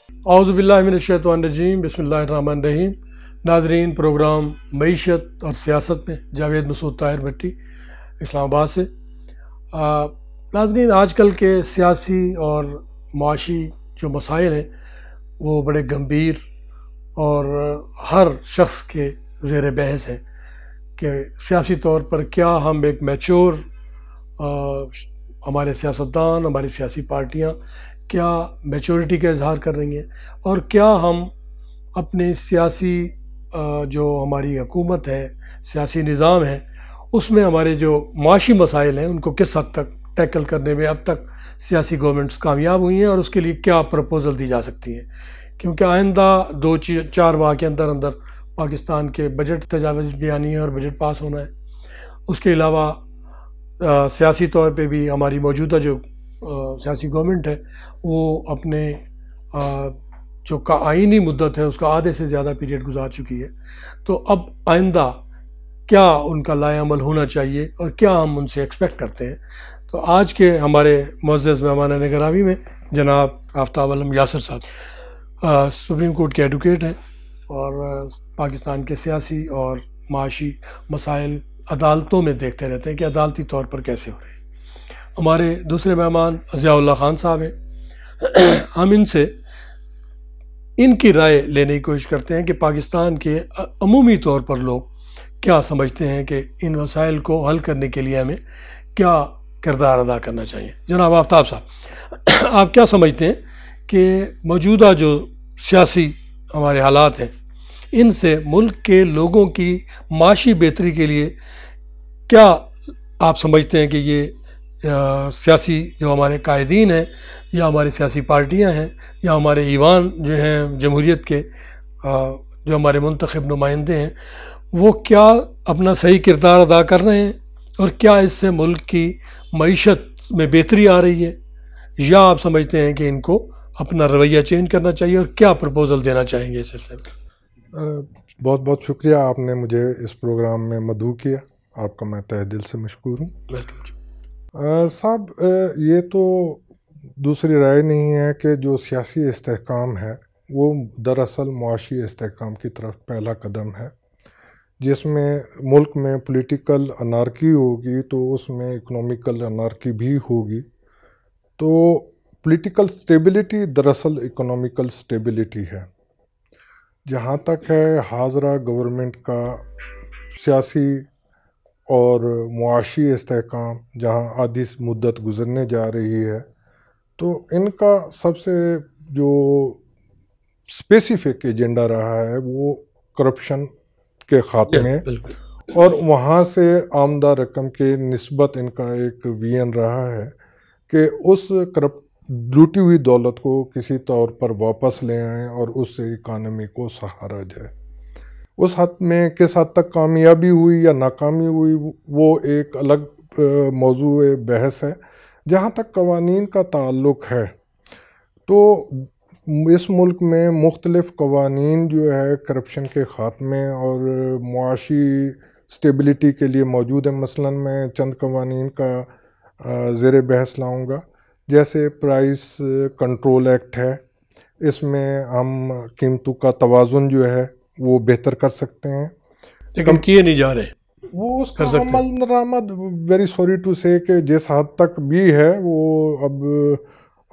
اعوذ باللہ من الشیطان الرجیم، بسم اللہ الرحمن الرحیم۔ ناظرین، پروگرام معیشت اور سیاست میں جاوید مسعود طاہر بھٹی اسلام آباد سے۔ ناظرین، آج کل کے سیاسی اور معاشی جو مسائل ہیں وہ بڑے گمبھیر اور ہر شخص کے زیر بحث ہیں کہ سیاسی طور پر کیا ہم ایک میچور ہمارے سیاستدان، ہماری سیاسی پارٹیاں کیا میچورٹی کا اظہار کر رہی ہیں، اور کیا ہم اپنے سیاسی جو ہماری حکومت ہے، سیاسی نظام ہے، اس میں ہمارے جو معاشی مسائل ہیں ان کو کس حد تک ٹیکل کرنے میں اب تک سیاسی گورنمنٹس کامیاب ہوئی ہیں، اور اس کے لیے کیا پروپوزل دی جا سکتی ہیں۔ کیونکہ آئندہ 2-4 ماہ کے اندر پاکستان کے بجٹ تجاویز بھی آنی ہے اور بجٹ پاس ہونا ہے۔ اس کے علاوہ سیاسی طور پہ بھی ہماری موجودہ جو سیاسی گورنمنٹ ہے وہ اپنے جو آئینی مدت ہے اس کا آدھے سے زیادہ پیریڈ گزار چکی ہے۔ تو اب آئندہ کیا ان کا لائے عمل ہونا چاہیے اور کیا ہم ان سے ایکسپیکٹ کرتے ہیں۔ تو آج کے ہمارے معزز مہمان گرامی میں جناب آفتاب علم یاسر صاحب سپریم کورٹ کے ایڈوکیٹ ہیں اور پاکستان کے سیاسی اور معاشی مسائل عدالتوں میں دیکھتے رہتے ہیں کہ عدالتی طور پر کیسے ہو رہے ہیں۔ ہمارے دوسرے مہمان ضیاء اللہ خان صاحب ہیں۔ ہم ان سے ان کی رائے لینے کی کوشش کرتے ہیں کہ پاکستان کے عمومی طور پر لوگ کیا سمجھتے ہیں کہ ان مسائل کو حل کرنے کے لیے ہمیں کیا کردار ادا کرنا چاہیے۔ جناب آفتاب صاحب، آپ کیا سمجھتے ہیں کہ موجودہ جو سیاسی ہمارے حالات ہیں ان سے ملک کے لوگوں کی معاشی بہتری کے لیے کیا آپ سمجھتے ہیں کہ یہ سیاسی جو ہمارے قائدین ہیں یا ہماری سیاسی پارٹیاں ہیں یا ہمارے ایوان جو ہیں جمہوریت کے جو ہمارے منتخب نمائندے ہیں وہ کیا اپنا صحیح کردار ادا کر رہے ہیں، اور کیا اس سے ملک کی معیشت میں بہتری آ رہی ہے، یا آپ سمجھتے ہیں کہ ان کو اپنا رویہ چینج کرنا چاہیے، اور کیا پروپوزل دینا چاہیں گے اس سلسلے میں؟ بہت بہت شکریہ، آپ نے مجھے اس پروگرام میں مدعو کیا، آپ کا میں تہ دل سے مشکور ہوں۔ ویلکم صاحب، یہ تو دوسری رائے نہیں ہے کہ جو سیاسی استحکام ہے وہ دراصل معاشی استحکام کی طرف پہلا قدم ہے، جس میں ملک میں پولیٹیکل انارکی ہوگی تو اس میں اکنومیکل انارکی بھی ہوگی۔ تو پولیٹیکل سٹیبلٹی دراصل اکنومیکل سٹیبلٹی ہے۔ جہاں تک ہے حاضرہ گورنمنٹ کا سیاسی اور معاشی استحکام، جہاں آدھی مدت گزرنے جا رہی ہے، تو ان کا سب سے جو اسپیسیفک ایجنڈا رہا ہے وہ کرپشن کے خاتمے اور وہاں سے آمدہ رقم کے نسبت ان کا ایک وین رہا ہے کہ اس لوٹی ہوئی دولت کو کسی طور پر واپس لے آئیں اور اس سے اکانومی کو سہارا جائے۔ اس حد میں کس حد تک کامیابی ہوئی یا ناکامی ہوئی وہ ایک الگ موضوع بحث ہے۔ جہاں تک قوانین کا تعلق ہے تو اس ملک میں مختلف قوانین جو ہے کرپشن کے خاتمے اور معاشی سٹیبلٹی کے لیے موجود ہیں۔ مثلاً میں چند قوانین کا زیر بحث لاؤں گا، جیسے پرائس کنٹرول ایکٹ ہے۔ اس میں ہم قیمتوں کا توازن جو ہے وہ بہتر کر سکتے ہیں، لیکن کیے نہیں جا رہے وہ اس کا عمل درآمد ویری سوری ٹو سے کہ جس حد تک بھی ہے وہ اب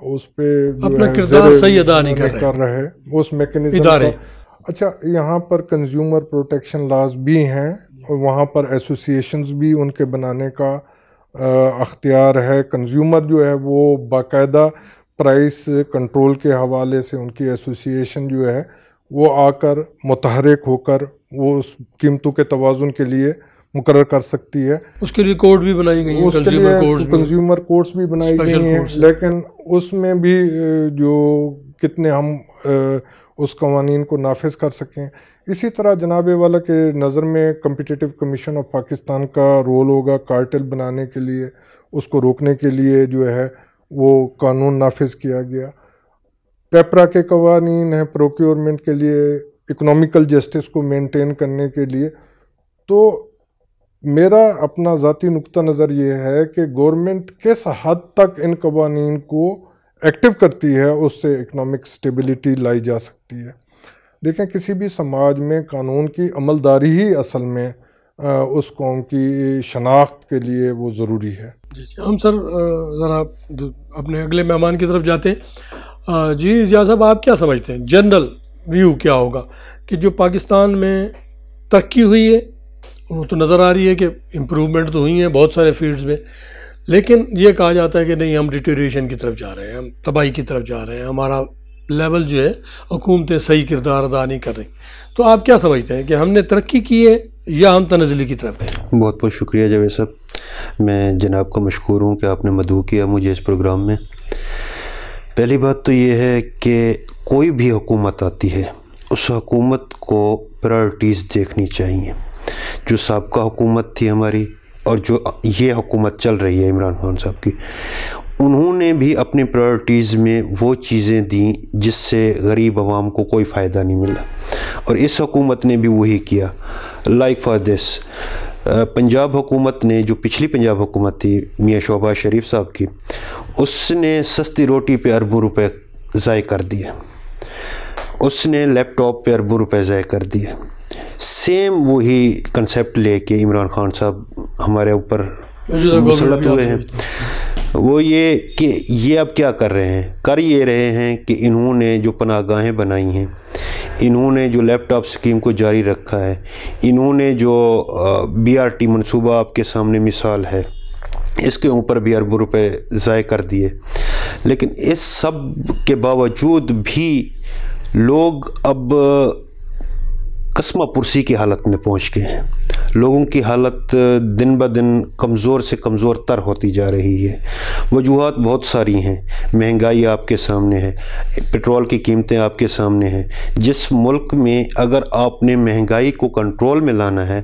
اس پہ اپنا کردار صحیح ادا نہیں کر رہے اس میکنزم کا۔ اچھا، یہاں پر کنزیومر پروٹیکشن لاز بھی ہیں اور وہاں پر ایسوسیشنز بھی ان کے بنانے کا اختیار ہے۔ کنزیومر جو ہے وہ باقاعدہ پرائس کنٹرول کے حوالے سے ان کی ایسوسیشن جو ہے وہ آ کر متحرک ہو کر وہ اس قیمتوں کے توازن کے لیے مقرر کر سکتی ہے۔ اس کے لیے کوڈ بھی بنائی گئی ہیں، اس کے لیے کنزیومر کورٹس بھی بنائی گئی ہیں، لیکن اس میں بھی جو کتنے ہم اس قوانین کو نافذ کر سکیں۔ اسی طرح جناب والا کے نظر میں کمپیٹیٹو کمیشن آف پاکستان کا رول ہوگا کارٹل بنانے کے لیے، اس کو روکنے کے لیے جو ہے وہ قانون نافذ کیا گیا۔ پیپرا کے قوانین ہیں پروکیورمنٹ کے لیے، اکنومیکل جسٹس کو مینٹین کرنے کے لیے۔ تو میرا اپنا ذاتی نقطہ نظر یہ ہے کہ گورنمنٹ کس حد تک ان قوانین کو ایکٹیو کرتی ہے اس سے اکنامک سٹیبلٹی لائی جا سکتی ہے. دیکھیں کسی بھی سماج میں قانون کی عملداری ہی اصل میں اس قوم کی شناخت کے لیے وہ ضروری ہے. جی ہم سر ذرا اپنے اگلے مہمان کی طرف جاتے ہیں. جی ضیاء صاحب آپ کیا سمجھتے ہیں جنرل ویو کیا ہوگا کہ جو پاکستان میں ترقی ہوئی ہے وہ تو نظر آ رہی ہے کہ امپرومنٹ تو ہوئی ہیں بہت سارے فیلڈز میں, لیکن یہ کہا جاتا ہے کہ نہیں ہم ڈیٹیریشن کی طرف جا رہے ہیں, ہم تباہی کی طرف جا رہے ہیں, ہمارا لیول جو ہے حکومتیں صحیح کردار ادا نہیں کر رہی. تو آپ کیا سمجھتے ہیں کہ ہم نے ترقی کی ہے یا ہم تنزلی کی طرف گئے؟ بہت بہت شکریہ جاوید صاحب, میں جناب کا مشکور ہوں کہ آپ نے مدعو کیا مجھے اس پروگرام میں. پہلی بات تو یہ ہے کہ کوئی بھی حکومت آتی ہے اس حکومت کو پرائرٹیز دیکھنی چاہیے. جو سابقہ حکومت تھی ہماری اور جو یہ حکومت چل رہی ہے عمران خان صاحب کی, انہوں نے بھی اپنی پرائرٹیز میں وہ چیزیں دیں جس سے غریب عوام کو کوئی فائدہ نہیں ملا, اور اس حکومت نے بھی وہی کیا. لائک فار دس پنجاب حکومت نے, جو پچھلی پنجاب حکومت تھی میاں شہباز شریف صاحب کی, اس نے سستی روٹی پہ اربوں روپے ضائع کر دیے, اس نے لیپ ٹاپ پہ اربوں روپے ضائع کر دیے. سیم وہی کنسیپٹ لے کے عمران خان صاحب ہمارے اوپر مسلط ہوئے ہیں. وہ یہ کہ یہ اب کیا کر رہے ہیں, کر یہ رہے ہیں کہ انہوں نے جو پناہ گاہیں بنائی ہیں, انہوں نے جو لیپ ٹاپ سکیم کو جاری رکھا ہے, انہوں نے جو BRT منصوبہ آپ کے سامنے مثال ہے, اس کے اوپر بھی اربوں روپے ضائع کر دیے. لیکن اس سب کے باوجود بھی لوگ اب قسمہ پرسی کی حالت میں پہنچ گئے ہیں. لوگوں کی حالت دن بدن کمزور سے کمزور تر ہوتی جا رہی ہے. وجوہات بہت ساری ہیں. مہنگائی آپ کے سامنے ہے, پیٹرول کی قیمتیں آپ کے سامنے ہیں. جس ملک میں اگر آپ نے مہنگائی کو کنٹرول میں لانا ہے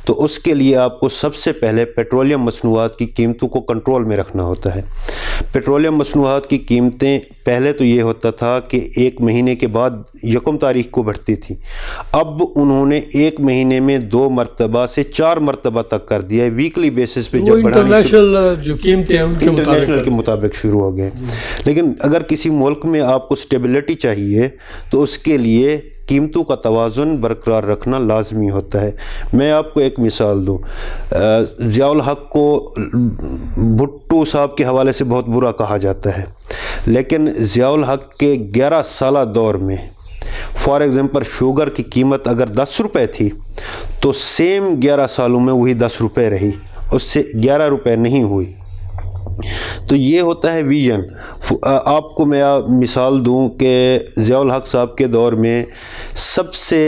تو اس کے لیے آپ کو سب سے پہلے پیٹرولیم مصنوعات کی قیمتوں کو کنٹرول میں رکھنا ہوتا ہے. پیٹرولیم مصنوعات کی قیمتیں پہلے تو یہ ہوتا تھا کہ 1 مہینے کے بعد 1 تاریخ کو بڑھتی تھی, اب انہوں نے 1 مہینے میں 2 مرتبہ سے 4 مرتبہ تک کر دیا ہے. ویکلی بیسس پہ جب انٹرنیشنل جو قیمتیں ہیں انٹرنیشنل کے مطابق شروع ہو گئے. لیکن اگر کسی ملک میں آپ کو سٹیبلٹی چاہیے تو اس کے لیے قیمتوں کا توازن برقرار رکھنا لازمی ہوتا ہے. میں آپ کو ایک مثال دوں, ضیاء الحق کو بھٹو صاحب کے حوالے سے بہت برا کہا جاتا ہے, لیکن ضیاء الحق کے 11 سالہ دور میں فار ایگزامپل شوگر کی قیمت اگر 10 روپے تھی تو سیم 11 سالوں میں وہی 10 روپے رہی, اس سے 11 روپے نہیں ہوئی. تو یہ ہوتا ہے ویژن. آپ کو میں مثال دوں کہ ضیاء الحق صاحب کے دور میں سب سے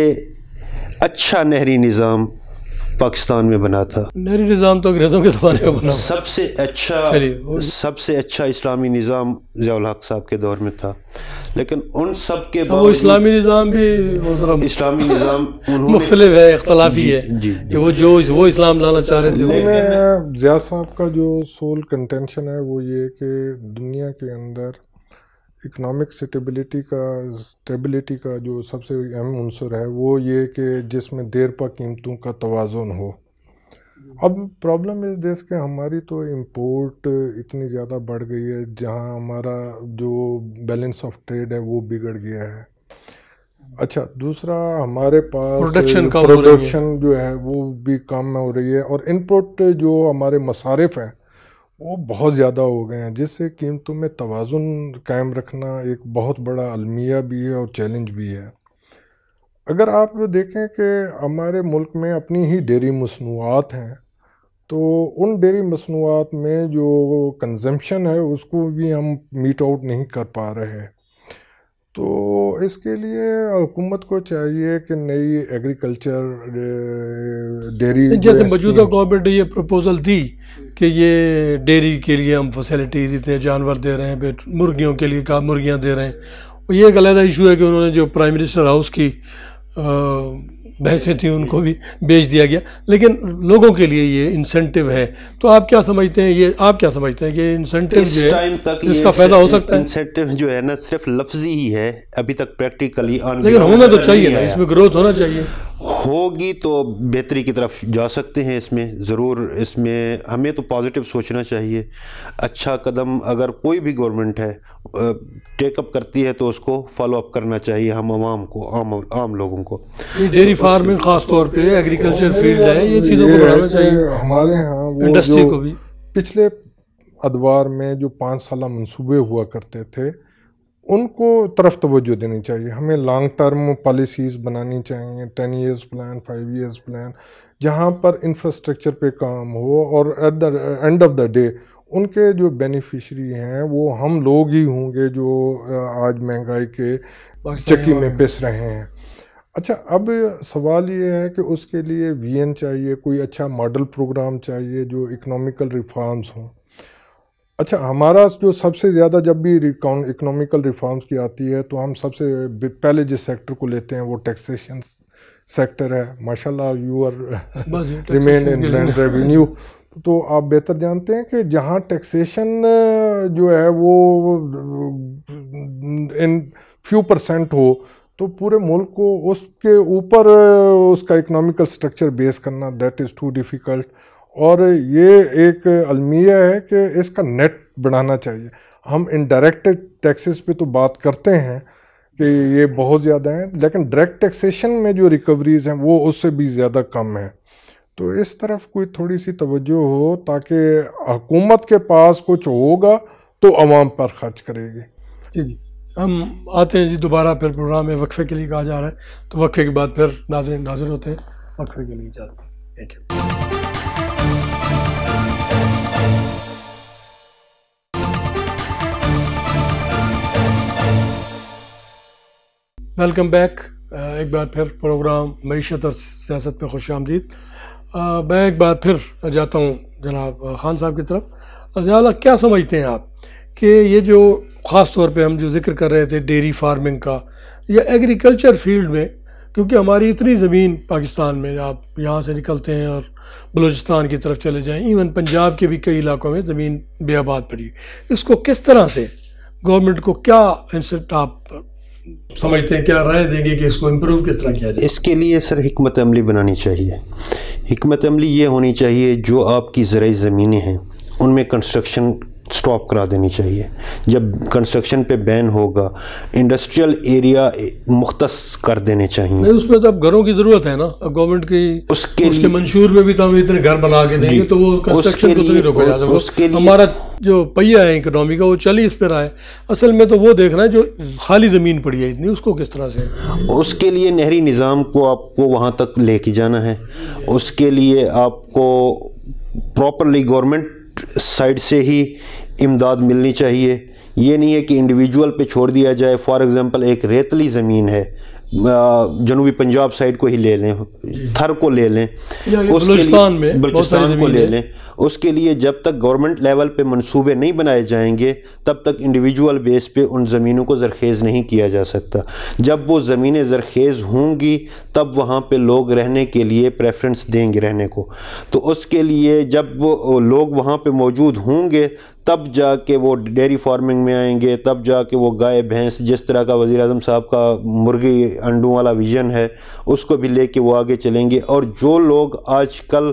اچھا نہری نظام پاکستان میں بنا تھا. نہری نظام تو انگریزوں کے زمانے میں بنا. سب سے اچھا اسلامی نظام ضیاء الحق صاحب کے دور میں تھا. لیکن ان سب کے وہ اسلامی نظام بھی اسلامی نظام مختلف ہے, اختلافی ہے کہ وہ اسلام لانا چاہ رہے تھے. ضیاء صاحب کا جو سول کنٹینشن ہے وہ یہ کہ دنیا کے اندر اکنامک سٹیبلٹی کا جو سب سے اہم عنصر ہے وہ یہ کہ جس میں دیر پا قیمتوں کا توازن ہو. اب پرابلم اس دیس کہ ہماری تو امپورٹ اتنی زیادہ بڑھ گئی ہے جہاں ہمارا جو بیلنس آف ٹریڈ ہے وہ بگڑ گیا ہے. اچھا, دوسرا ہمارے پاس پروڈکشن جو ہے وہ بھی کم ہو رہی ہے, اور انپٹ جو ہمارے مصارف ہیں وہ بہت زیادہ ہو گئے ہیں, جس سے قیمتوں میں توازن قائم رکھنا ایک بہت بڑا المیہ بھی ہے اور چیلنج بھی ہے. اگر آپ دیکھیں کہ ہمارے ملک میں اپنی ہی ڈیری مصنوعات ہیں تو ان ڈیری مصنوعات میں جو کنزمپشن ہے اس کو بھی ہم میٹ آؤٹ نہیں کر پا رہے. تو اس کے لیے حکومت کو چاہیے کہ نئی ایگریکلچر ڈیری, جیسے موجودہ گورنمنٹ نے یہ پروپوزل دی کہ یہ ڈیری کے لیے ہم فیسلٹیز اتنے جانور دے رہے ہیں, پھر مرغیوں کے لیے مرغیاں دے رہے ہیں. یہ ایک علیحدہ ایشو ہے کہ انہوں نے جو پرائم منسٹر ہاؤس کی بحثیں تھیں ان کو بھی بیچ دیا گیا, لیکن لوگوں کے لیے یہ انسینٹیو ہے. تو آپ کیا سمجھتے ہیں, کہ انسینٹیو جو ہے اس کا فائدہ ہو سکتا ہے؟ انسینٹیو جو ہے نا صرف لفظی ہی ہے, ابھی تک پریکٹیکلی لیکن ہونا تو چاہیے نا, اس میں گروتھ ہونا چاہیے. ہوگی تو بہتری کی طرف جا سکتے ہیں. اس میں ضرور اس میں ہمیں تو پازیٹیو سوچنا چاہیے. اچھا قدم اگر کوئی بھی گورنمنٹ ہے ٹیک اپ کرتی ہے تو اس کو فالو اپ کرنا چاہیے ہم عوام کو, عام لوگوں کو. ڈیری فارمنگ خاص طور پہ ایگریکلچر فیلڈ ہے, یہ چیزوں کو بڑھانا چاہیے ہمارے ہاں. انڈسٹری کو بھی پچھلے ادوار میں جو 5 سالہ منصوبے ہوا کرتے تھے ان کو طرف توجہ دینی چاہیے. ہمیں لانگ ٹرم پالیسیز بنانی چاہیے, 10 ایئرز پلان, 5 ایئرز پلان, جہاں پر انفراسٹرکچر پہ کام ہو اور at the end of the day ان کے جو بینیفیشری ہیں وہ ہم لوگ ہی ہوں گے جو آج مہنگائی کے چکی میں پس رہے ہیں. اچھا, اب سوال یہ ہے کہ اس کے لیے وی این چاہیے, کوئی اچھا ماڈل پروگرام چاہیے جو اکنامیکل ریفارمز ہوں. اچھا, ہمارا جو سب سے زیادہ جب بھی اکنامیکل ریفارمز کی آتی ہے تو ہم سب سے پہلے جس سیکٹر کو لیتے ہیں وہ ٹیکسیشن سیکٹر ہے. ماشاءاللہ you are remain in land revenue. تو آپ بہتر جانتے ہیں کہ جہاں ٹیکسیشن جو ہے وہ ان فیو پرسنٹ ہو تو پورے ملک کو اس کے اوپر اس کا اکنامیکل سٹرکچر بیس کرنا دیٹ از ٹو ڈیفیکلٹ. اور یہ ایک المیہ ہے کہ اس کا نیٹ بڑھانا چاہیے. ہم انڈائریکٹ ٹیکسز پہ تو بات کرتے ہیں کہ یہ بہت زیادہ ہیں, لیکن ڈائریکٹ ٹیکسیشن میں جو ریکوریز ہیں وہ اس سے بھی زیادہ کم ہیں. تو اس طرف کوئی تھوڑی سی توجہ ہو تاکہ حکومت کے پاس کچھ ہوگا تو عوام پر خرچ کرے گی. جی ہم آتے ہیں جی دوبارہ پھر پروگرام میں وقفے کے لیے کہا جا رہا ہے, تو وقفے کے بعد پھر ناظرین حاضر ہوتے ہیں. وقفے کے لیے اجازت. Thank you. Welcome back. ایک بار پھر پروگرام معیشت اور سیاست میں خوش آمدید. میں ایک بار پھر جاتا ہوں جناب خان صاحب کی طرف. ضیاء کیا سمجھتے ہیں آپ کہ یہ جو خاص طور پہ ہم جو ذکر کر رہے تھے ڈیری فارمنگ کا یا ایگریکلچر فیلڈ میں, کیونکہ ہماری اتنی زمین پاکستان میں, آپ یہاں سے نکلتے ہیں اور بلوچستان کی طرف چلے جائیں, ایون پنجاب کے بھی کئی علاقوں میں زمین بے آباد پڑی, اس کو کس طرح سے گورنمنٹ کو کیا آپ سمجھتے ہیں, کیا رائے دیں گے کہ اس کو امپروو کس طرح کیا جائے؟ اس کے لیے سر حکمت عملی بنانی چاہیے. حکمت عملی یہ ہونی چاہیے جو آپ کی زرعی زمینیں ہیں ان میں کنسٹرکشن سٹاپ کرا دینی چاہیے. جب کنسٹرکشن پہ بین ہوگا انڈسٹریل ایریا مختص کر دینے چاہیے. اس میں تو اب گھروں کی ضرورت ہے نا, اب گورنمنٹ کی اس کے منشور میں بھی تو ہم اتنے گھر بنا کے دیں گے تو وہ کنسٹرکشن کو تو نہیں روکا جا سکتا. ہمارا جو پہیا ہے اکنامی کا وہ چل ہی اس پہ رہا ہے. اصل میں تو وہ دیکھنا ہے جو خالی زمین پڑی ہے اتنی, اس کو کس طرح سے, اس کے لیے نہری نظام کو آپ کو وہاں تک لے کے جانا ہے. اس کے لیے آپ کو پراپرلی گورنمنٹ سائڈ سے ہی امداد ملنی چاہیے. یہ نہیں ہے کہ انڈیویجول پہ چھوڑ دیا جائے. فار ایگزامپل ایک ریتلی زمین ہے, جنوبی پنجاب سائڈ کو ہی لے لیں, تھر کو لے لیں, بلوچستان کو لے لیں. اس کے لیے جب تک گورنمنٹ لیول پہ منصوبے نہیں بنائے جائیں گے تب تک انڈیویجول بیس پہ ان زمینوں کو زرخیز نہیں کیا جا سکتا. جب وہ زمینیں زرخیز ہوں گی تب وہاں پہ لوگ رہنے کے لیے پریفرنس دیں گے رہنے کو. تو اس کے لیے جب وہ لوگ وہاں پہ موجود ہوں گے تب جا کے وہ ڈیری فارمنگ میں آئیں گے, تب جا کے وہ گائے بھینس, جس طرح کا وزیر اعظم صاحب کا مرغی انڈوں والا ویژن ہے اس کو بھی لے کے وہ آگے چلیں گے. اور جو لوگ آج کل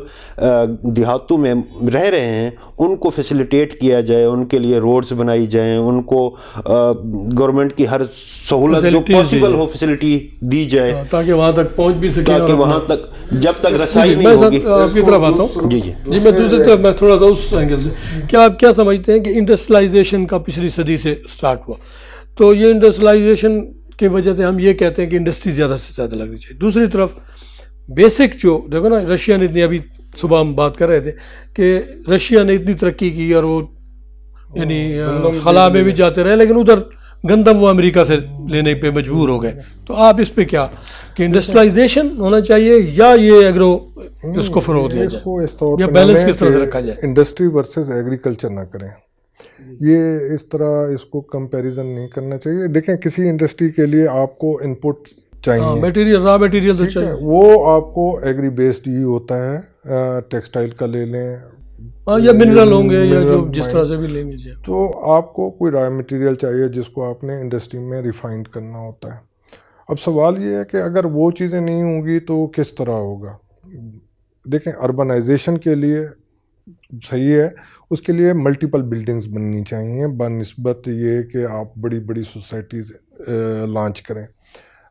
دیہاتوں میں رہ رہے ہیں ان کو فیسیلیٹیٹ کیا جائے, ان کے لیے روڈز بنائی جائیں, ان کو گورنمنٹ کی ہر سہولت جو پاسبل ہو فیسلٹی دی جائے تاکہ وہاں تک پہنچ بھی سکے. تاکہ وہاں تک جب تک رسائی نہیں ہوگی. آپ کی طرف آتا ہوں. جی میں دوسری طرف میں تھوڑا سا اس اینگل سے, کیا آپ کیا سمجھتے ہیں کہ انڈسٹریلائزیشن کا پچھلی صدی سے سٹارٹ ہوا, تو یہ انڈسٹریلائزیشن کی وجہ سے ہم یہ کہتے ہیں کہ انڈسٹری زیادہ سے زیادہ لگنی چاہیے. دوسری طرف بیسک جو دیکھو نا, رشیا نے اتنی, ابھی صبح ہم بات کر رہے تھے کہ رشیا نے اتنی ترقی کی اور وہ یعنی خلا میں بھی جاتے رہے, لیکن ادھر گندم وہ امریکہ سے لینے پہ مجبور ہو گئے. تو آپ اس پہ کیا کہ انڈسٹریلائزیشن ہونا چاہیے یا یہ ایگرو اس کو فروغ دیا جائے یا بیلنس کس طرح سے رکھا جائے؟ انڈسٹری ورسز ایگریکلچر نہ کریں, یہ اس طرح اس کو کمپیریزن نہیں کرنا چاہیے. دیکھیں کسی انڈسٹری کے لیے آپ کو ان پٹ چاہیے, میٹیریل, را میٹیریل تو چاہیے, وہ آپ کو ایگری بیسڈ ہی ہوتا ہے. ٹیکسٹائل کا لے لیں یا منرل ہوں گے یا جو جس طرح سے بھی لیں گے, تو آپ کو کوئی را مٹیریل چاہیے جس کو آپ نے انڈسٹری میں ریفائنڈ کرنا ہوتا ہے. اب سوال یہ ہے کہ اگر وہ چیزیں نہیں ہوں گی تو کس طرح ہوگا. دیکھیں اربنائزیشن کے لیے صحیح ہے, اس کے لیے ملٹیپل بلڈنگز بننی چاہیے بنسبت یہ کہ آپ بڑی بڑی سوسائٹیز لانچ کریں.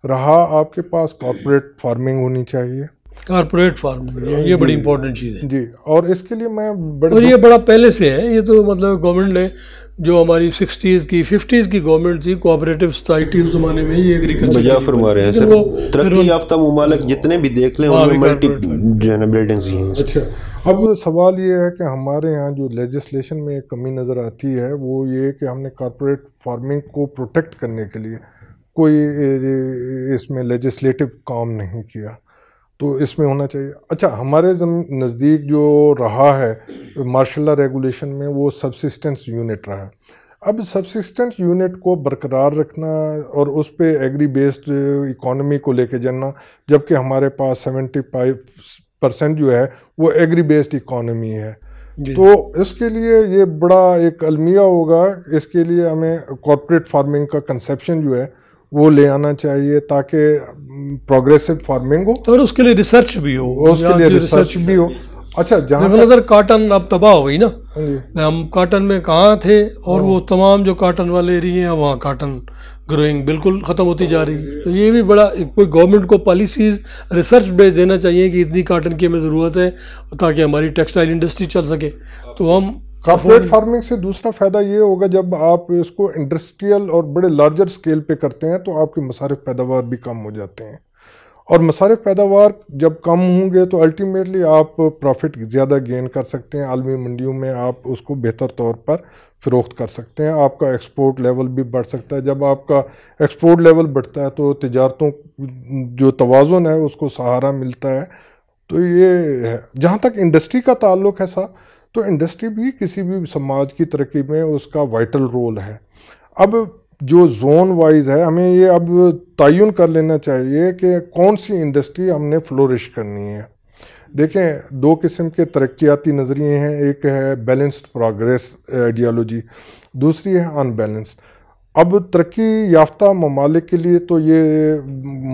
رہا آپ کے پاس کارپوریٹ فارمنگ ہونی چاہیے. کارپوریٹ فارمنگ یہ بڑی امپورٹنٹ چیز ہے جی, اور اس کے لیے میں اور یہ بڑا پہلے سے ہے. یہ تو مطلب گورنمنٹ نے جو ہماری 60s کی 50s کی گورنمنٹ تھی کوآپریٹو سوسائٹی اس زمانے میں یہ ایگریکلچر بجا فرما رہے ہیں سر. ترقی یافتہ ممالک جتنے بھی دیکھ لیں ان میں ملٹی بلڈنگز ہی ہیں. اچھا, اب سوال یہ ہے کہ ہمارے یہاں جو لیجسلیشن میں ایک کمی نظر آتی ہے وہ یہ کہ ہم نے کارپوریٹ فارمنگ کو پروٹیکٹ کرنے کے لیے کوئی اس میں لیجسلیٹو کام نہیں کیا, تو اس میں ہونا چاہیے. اچھا, ہمارے نزدیک جو رہا ہے ماشاء اللہ ریگولیشن میں وہ سبسسٹنس یونٹ رہا ہے. اب سبسسٹنس یونٹ کو برقرار رکھنا اور اس پہ ایگری بیسڈ اکانومی کو لے کے جانا, جبکہ ہمارے پاس 75% جو ہے وہ ایگری بیسڈ اکانومی ہے, تو اس کے لیے یہ بڑا ایک المیہ ہوگا. اس کے لیے ہمیں کارپوریٹ فارمنگ کا کنسیپشن جو ہے وہ لے آنا چاہیے تاکہ پروگریسو فارمنگ ہو اور اس کے لیے ریسرچ بھی ہو. اس کے لیے ریسرچ بھی ہو. اچھا, جہاں نظر کاٹن اب تباہ ہو گئی نا, ہم کاٹن میں کہاں تھے اور وہ تمام جو کاٹن والے ایریے ہیں وہاں کاٹن گروئنگ بالکل ختم ہوتی جا رہی ہے. تو یہ بھی بڑا کوئی گورنمنٹ کو پالیسیز ریسرچ بیس دینا چاہیے کہ اتنی کاٹن کی ہمیں ضرورت ہے تاکہ ہماری ٹیکسٹائل انڈسٹری چل سکے. تو ہم کارپوریٹ فارمنگ سے دوسرا فائدہ یہ ہوگا جب آپ اس کو انڈسٹریل اور بڑے لارجر سکیل پہ کرتے ہیں تو آپ کے مصارف پیداوار بھی کم ہو جاتے ہیں, اور مصارف پیداوار جب کم ہوں گے تو الٹیمیٹلی آپ پروفٹ زیادہ گین کر سکتے ہیں. عالمی منڈیوں میں آپ اس کو بہتر طور پر فروخت کر سکتے ہیں. آپ کا ایکسپورٹ لیول بھی بڑھ سکتا ہے. جب آپ کا ایکسپورٹ لیول بڑھتا ہے تو تجارتوں جو توازن ہے اس کو سہارا ملتا ہے. تو یہ ہے. جہاں تک انڈسٹری کا تعلق ہے صاحب, تو انڈسٹری بھی کسی بھی سماج کی ترقی میں اس کا وائٹل رول ہے. اب جو زون وائز ہے ہمیں یہ اب تعین کر لینا چاہیے کہ کون سی انڈسٹری ہم نے فلورش کرنی ہے. دیکھیں, دو قسم کے ترقیاتی نظریے ہیں. ایک ہے بیلنسڈ پروگریس آئیڈیالوجی, دوسری ہے ان بیلنسڈ. اب ترقی یافتہ ممالک کے لیے تو یہ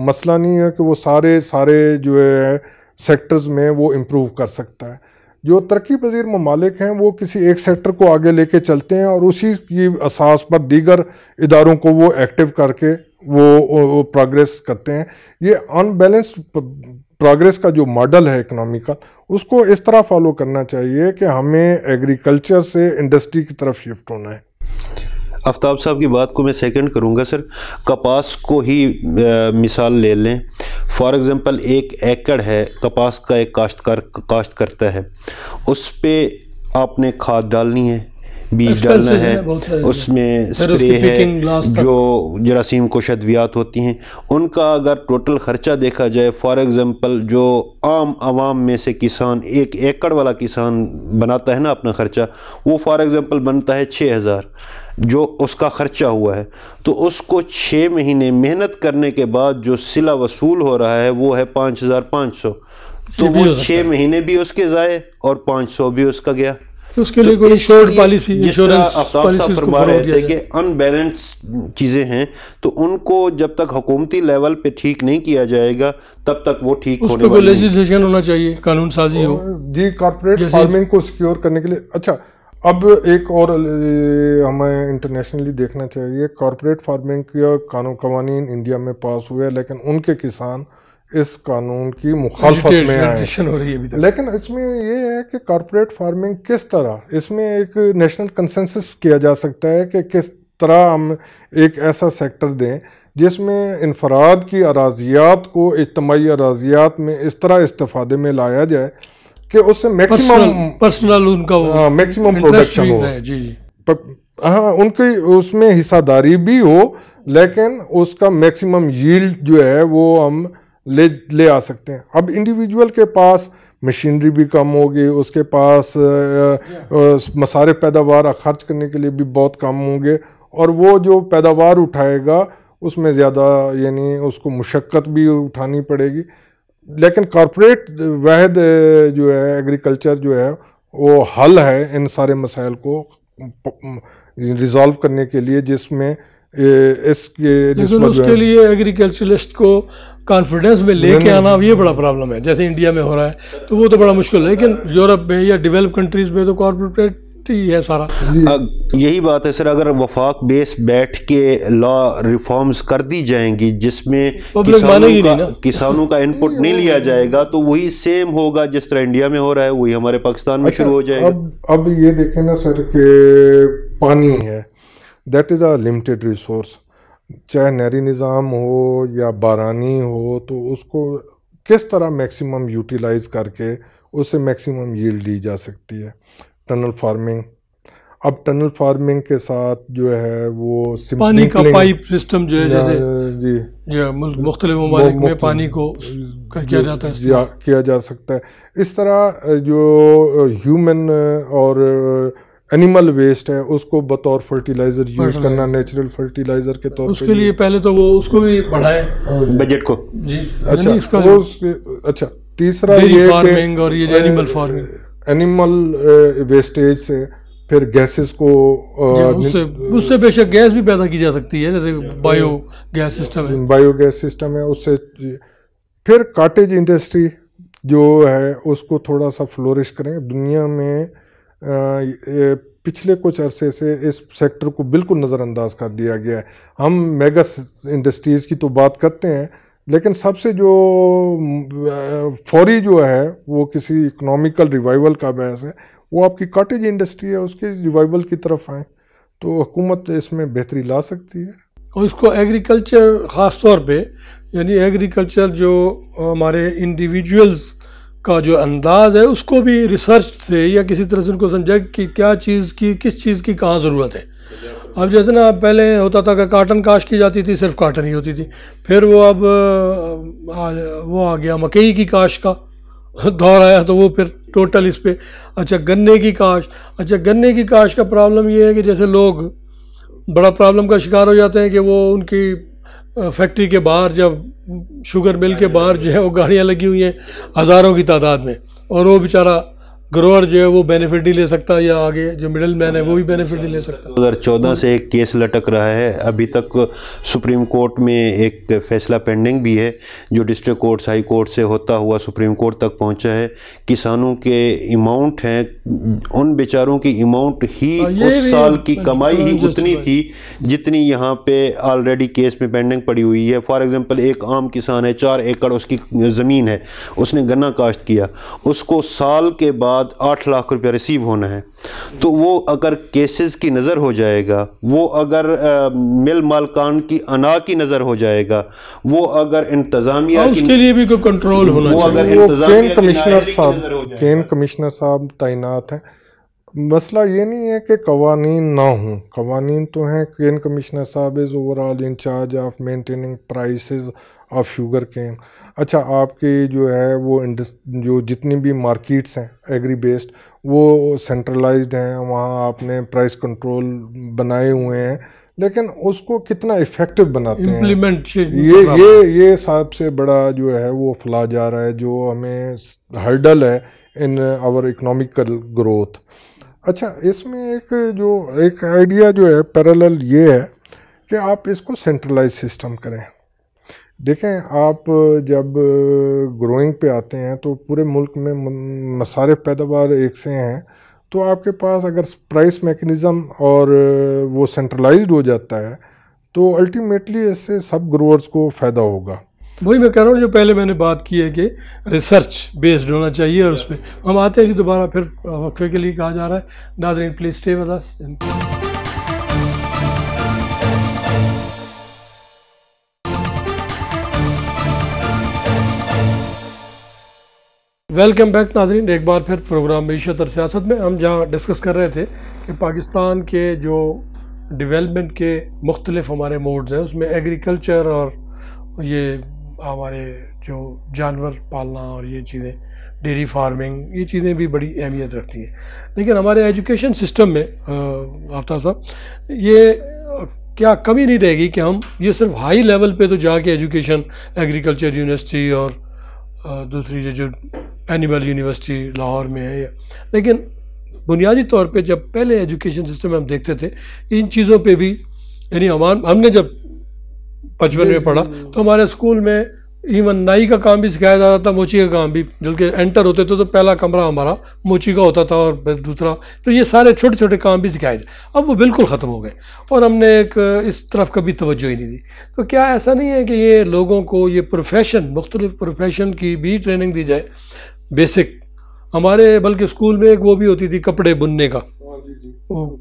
مسئلہ نہیں ہے کہ وہ سارے جو ہے سیکٹرز میں وہ امپروو کر سکتا ہے. جو ترقی پذیر ممالک ہیں وہ کسی ایک سیکٹر کو آگے لے کے چلتے ہیں اور اسی کی اساس پر دیگر اداروں کو وہ ایکٹیو کر کے وہ پروگریس کرتے ہیں. یہ ان بیلنسڈ پروگریس کا جو ماڈل ہے اکنامی کا, اس کو اس طرح فالو کرنا چاہیے کہ ہمیں ایگریکلچر سے انڈسٹری کی طرف شفٹ ہونا ہے. آفتاب صاحب کی بات کو میں سیکنڈ کروں گا سر. کپاس کو ہی مثال لے لیں. فار ایگزامپل 1 ایکڑ ہے کپاس کا, ایک کاشتکار کاشت کرتا ہے, اس پہ آپ نے کھاد ڈالنی ہے, بیج ڈالنا ہے, اس میں اسپرے ہے, جو جراثیم کش ادویات ہوتی ہیں ان کا اگر ٹوٹل خرچہ دیکھا جائے, فار ایگزامپل جو عام عوام میں سے کسان 1 ایکڑ والا کسان بناتا ہے نا اپنا خرچہ, وہ فار ایگزامپل بنتا ہے 6000 جو اس کا خرچہ ہوا ہے, تو اس کو 6 مہینے محنت کرنے کے بعد جو صلہ وصول ہو رہا ہے وہ ہے 5500. تو وہ 6 مہینے بھی اس کے ضائع اور 500 بھی اس کا گیا. تو اس کے لیے کوئی انشورنس پالیسی, جس طرح آفتاب صاحب فرما رہے تھے کہ ان بیلنس چیزیں ہیں, تو ان کو جب تک حکومتی لیول پہ ٹھیک نہیں کیا جائے گا تب تک وہ ٹھیک ہونے والی ہے. اس پہ لیجسلیشن ہونا چاہیے, قانون سازی ہو. جی, کارپوریٹ فارمنگ کو سیکیور کرنے کے لیے. اچھا, اب ایک اور ہمیں انٹرنیشنلی دیکھنا چاہیے. کارپوریٹ فارمنگ کے قوانین انڈیا میں پاس ہوئے لیکن ان کے کسان اس قانون کی مخالفت میں آئے. لیکن اس میں یہ ہے کہ کارپوریٹ فارمنگ کس طرح, اس میں ایک نیشنل کنسنسس کیا جا سکتا ہے کہ کس طرح ہم ایک ایسا سیکٹر دیں جس میں انفراد کی اراضیات کو اجتماعی اراضیات میں اس طرح استفادے میں لایا جائے کہ اس سے میکسیمم پروڈکشن ہو. ہاں, ان کی اس میں حصہ داری بھی ہو لیکن اس کا میکسیمم ییلڈ جو ہے وہ ہم لے آ سکتے ہیں. اب انڈیویجول کے پاس مشینری بھی کم ہوگی, اس کے پاس مصارف پیداوار خرچ کرنے کے لیے بھی بہت کم ہوں گے, اور وہ جو پیداوار اٹھائے گا اس میں زیادہ یعنی اس کو مشقت بھی اٹھانی پڑے گی. لیکن کارپوریٹ واحد جو ہے ایگریکلچر جو ہے وہ حل ہے ان سارے مسائل کو ریزالو کرنے کے لیے, جس میں اس کے لیکن اس کے لیے ایگریکلچرسٹ کو کانفیڈنس میں لے کے آنا یہ بڑا پرابلم ہے. جیسے انڈیا میں ہو رہا ہے تو وہ تو بڑا مشکل ہے، لیکن یورپ میں یا ڈیولپ کنٹریز میں تو کارپوریٹ ہی ہے سارا. یہی بات ہے سر، اگر وفاق بیس بیٹھ کے لا ریفارمز کر دی جائیں گی جس میں کسانوں کا انپٹ نہیں لیا جائے گا تو وہی سیم ہوگا جس طرح انڈیا میں ہو رہا ہے، وہی ہمارے پاکستان میں شروع ہو جائے گا. اب یہ دیکھیں نا سر کہ پانی ہے، that is a limited resource, چاہے نہری نظام ہو یا بارانی ہو، تو اس کو کس طرح میکسیمم یوٹیلائز کر کے اس سے میکسیمم ییلڈ لی جا سکتی ہے. ٹنل فارمنگ، اب ٹنل فارمنگ کے ساتھ جو ہے وہ پانی کا پائپ سسٹم جو ہے جیسے مختلف ممالک میں پانی کو کیا جاتا ہے کیا جا سکتا ہے. اس طرح جو ہیومن اور اینیمل ویسٹ ہے اس کو بطور فرٹیلائزر یوز کرنا، نیچرل فرٹیلائزر کے طور پہ. اس کے لیے پہلے تو وہ اس کو بھی بڑھائے بجٹ کو. جی اچھا تیسرا یہ فارمنگ اور یہ اینیمل فارمنگ، اینیمل ویسٹیج سے پھر گیسز کو اس سے بے شک گیس بھی پیدا کی جا سکتی ہے، جیسے بایو گیس سسٹم ہے. بایو گیس سسٹم ہے اس سے. پھر کاٹیج انڈسٹری جو ہے اس کو تھوڑا سا فلورش کریں. دنیا میں پچھلے کچھ عرصے سے اس سیکٹر کو بالکل نظر انداز کر دیا گیا ہے. ہم میگا انڈسٹریز کی تو بات کرتے ہیں، لیکن سب سے جو فوری جو ہے وہ کسی اکنامیکل ریوائول کا باعث ہے وہ آپ کی کاٹیج انڈسٹری ہے. اس کے ریوائول کی طرف آئیں تو حکومت اس میں بہتری لا سکتی ہے. اور اس کو ایگریکلچر خاص طور پہ، یعنی ایگریکلچر جو ہمارے انڈیویجولز کا جو انداز ہے اس کو بھی ریسرچ سے یا کسی طرح سے ان کو سمجھا کہ کیا چیز کی کس چیز کی کہاں ضرورت ہے. اب جیسے نا پہلے ہوتا تھا کہ کاٹن کاشت کی جاتی تھی، صرف کاٹن ہی ہوتی تھی. پھر وہ اب وہ آ گیا مکئی کی کاشت کا دور آیا تو وہ پھر ٹوٹل اس پہ. اچھا گنے کی کاشت، گنے کی کاشت کا پرابلم یہ ہے کہ جیسے لوگ بڑا پرابلم کا شکار ہو جاتے ہیں کہ وہ ان کی فیکٹری کے باہر، جب شوگر مل کے باہر جو ہے وہ گاڑیاں لگی ہوئی ہیں ہزاروں کی تعداد میں، اور وہ بیچارہ گروور جو ہے وہ بینیفٹ نہیں لے سکتا، یا آگے جو مڈل مین ہے وہ بھی بینیفٹ نہیں لے سکتا. 2014 سے ایک کیس لٹک رہا ہے، ابھی تک سپریم کورٹ میں ایک فیصلہ پینڈنگ بھی ہے جو ڈسٹرکٹ کورٹس ہائی کورٹ سے ہوتا ہوا سپریم کورٹ تک پہنچا ہے. کسانوں کے اماؤنٹ ہیں، ان بیچاروں کی اماؤنٹ ہی اس سال کی کمائی ہی اتنی تھی جتنی یہاں پہ آلریڈی کیس میں پینڈنگ پڑی ہوئی ہے. فار ایگزامپل ایک عام کسان ہے، 4 ایکڑ اس کی زمین ہے، اس نے گنا کاشت کیا، اس کو سال کے بعد 8 لاکھ روپیہ ریسیو ہونا ہے. تو وہ اگر کیسز کی نظر ہو جائے گا، وہ اگر مل مالکان کی انا کی نظر ہو جائے گا، وہ اگر انتظامیہ اس کے لیے بھی کوئی کنٹرول ہونا چاہیے. کین کمشنر صاحب تعینات ہیں. مسئلہ یہ نہیں ہے کہ قوانین نہ ہوں، قوانین تو ہیں. کین کمشنر صاحب is overall in charge of maintaining prices of sugar cane. اچھا آپ کی جو ہے وہ جو جتنی بھی مارکیٹس ہیں ایگری بیسڈ وہ سینٹرلائزڈ ہیں، وہاں آپ نے پرائس کنٹرول بنائے ہوئے ہیں، لیکن اس کو کتنا ایفیکٹو بناتے ہیں، یہ سب سے بڑا جو ہے وہ فلا جا رہا ہے جو ہمیں ہرڈل ہے ان آور اکنامکل گروتھ. اچھا اس میں ایک آئیڈیا جو ہے پیرالل یہ ہے کہ آپ اس کو سینٹرلائز سسٹم کریں. دیکھیں آپ جب گروئنگ پہ آتے ہیں تو پورے ملک میں مصارف پیداوار ایک سے ہیں، تو آپ کے پاس اگر پرائس میکنزم اور وہ سینٹرلائزڈ ہو جاتا ہے تو الٹیمیٹلی اس سے سب گروورز کو فائدہ ہوگا. وہی میں کہہ رہا ہوں جو پہلے میں نے بات کی ہے کہ ریسرچ بیسڈ ہونا چاہیے، اور اس پہ ہم آتے ہیں کہ دوبارہ پھر وقفے کے لیے کہا جا رہا ہے. ناظرین please stay with us. Welcome back ناظرین، ایک بار پھر پروگرام معیشت اور سیاست میں ہم جہاں ڈسکس کر رہے تھے کہ پاکستان کے جو ڈیولپمنٹ کے مختلف ہمارے موڈز ہیں اس میں ایگریکلچر اور یہ ہمارے جو جانور پالنا اور یہ چیزیں ڈیری فارمنگ، یہ چیزیں بھی بڑی اہمیت رکھتی ہیں. لیکن ہمارے ایجوکیشن سسٹم میں آفتاب صاحب یہ کیا کمی نہیں رہے گی کہ ہم یہ صرف ہائی لیول پہ تو جا کے ایجوکیشن ایگریکلچر یونیورسٹی اور دوسری جو اینیمل یونیورسٹی لاہور میں ہے، لیکن بنیادی طور پہ جب پہلے ایجوکیشن سسٹم میں ہم دیکھتے تھے ان چیزوں پہ بھی یعنی ہم نے جب 55 میں پڑھا تو ہمارے اسکول میں ایون نائی کا کام بھی سکھایا جاتا تھا, موچی کا کام بھی, بلکہ انٹر ہوتے تھے تو پہلا کمرہ ہمارا موچی کا ہوتا تھا اور دوسرا, تو یہ سارے چھوٹے چھوٹے کام بھی سکھائے جائے. اب وہ بالکل ختم ہو گئے اور ہم نے ایک اس طرف کبھی توجہ ہی نہیں دی. تو کیا ایسا نہیں ہے کہ یہ لوگوں کو یہ پروفیشن, مختلف پروفیشن کی بھی ٹریننگ دی جائے بیسک؟ ہمارے بلکہ اسکول میں ایک وہ بھی ہوتی تھی کپڑے بننے کا,